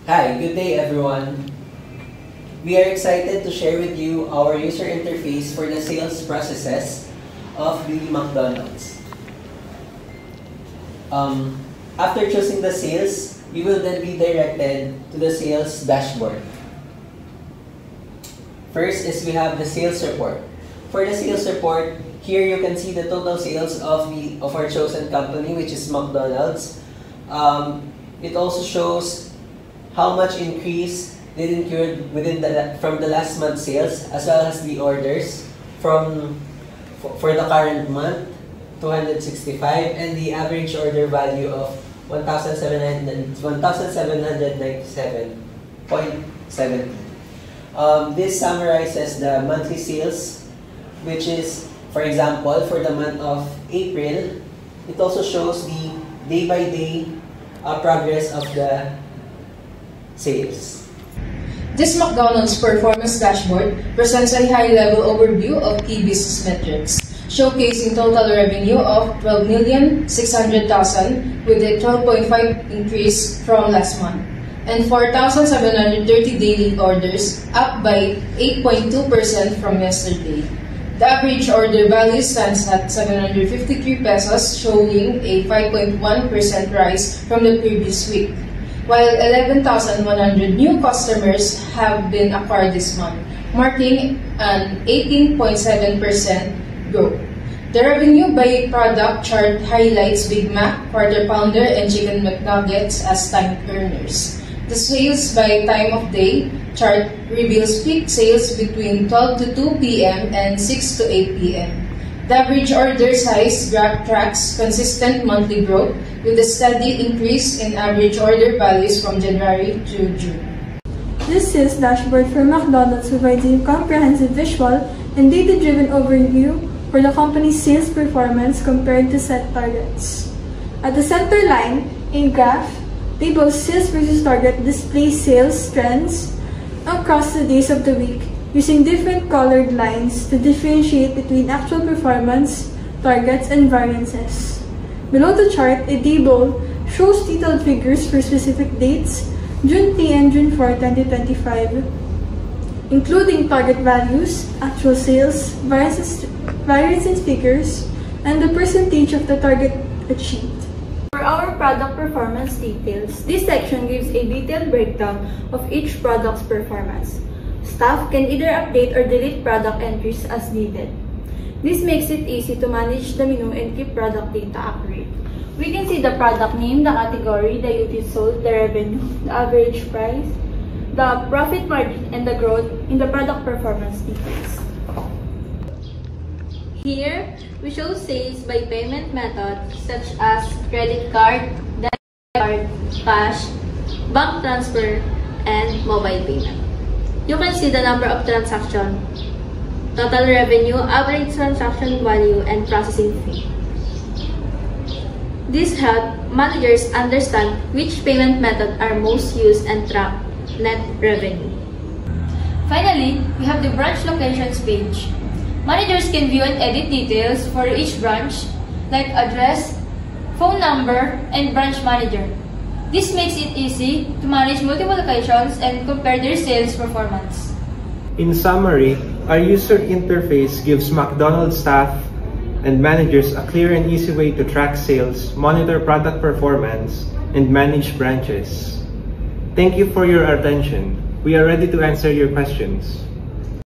Hi, good day everyone. We are excited to share with you our user interface for the sales processes of the McDonald's. After choosing the sales, you will then be directed to the sales dashboard. First is we have the sales report. For the sales report, here you can see the total sales of our chosen company, which is McDonald's. It also shows how much increase did incur from the last month's sales, as well as the orders for the current month, 265, and the average order value of 1,797.70. This summarizes the monthly sales, which is, for example, for the month of April. It also shows the day-by-day progress of the sales. This McDonald's performance dashboard presents a high-level overview of key business metrics, showcasing total revenue of $12,600,000 with a 12.5% increase from last month, and 4,730 daily orders, up by 8.2% from yesterday. The average order value stands at 753 pesos, showing a 5.1% rise from the previous week, while 11,100 new customers have been acquired this month, marking an 18.7% growth. The revenue by product chart highlights Big Mac, Quarter Pounder, and Chicken McNuggets as time earners. The sales by time of day chart reveals peak sales between 12 to 2 p.m. and 6 to 8 p.m. The average order size graph tracks consistent monthly growth with a steady increase in average order values from January to June. This sales dashboard for McDonald's provides a comprehensive visual and data-driven overview for the company's sales performance compared to set targets. At the center line, a graph labels sales versus target displays sales trends across the days of the week using different colored lines to differentiate between actual performance, targets, and variances. Below the chart, a table shows detailed figures for specific dates, June 3 and June 4, 2025, including target values, actual sales, variances figures, and the percentage of the target achieved. For our product performance details, this section gives a detailed breakdown of each product's performance. Staff can either update or delete product entries as needed. This makes it easy to manage the menu and keep product data accurate. We can see the product name, the category, the units sold, the revenue, the average price, the profit margin, and the growth in the product performance details. Here, we show sales by payment method such as credit card, debit card, cash, bank transfer, and mobile payment. You can see the number of transactions, total revenue, average transaction value, and processing fee. This helps managers understand which payment method are most used and track net revenue. Finally, we have the branch locations page. Managers can view and edit details for each branch, like address, phone number, and branch manager. This makes it easy to manage multiple locations and compare their sales performance. In summary, our user interface gives McDonald's staff and managers a clear and easy way to track sales, monitor product performance, and manage branches. Thank you for your attention. We are ready to answer your questions.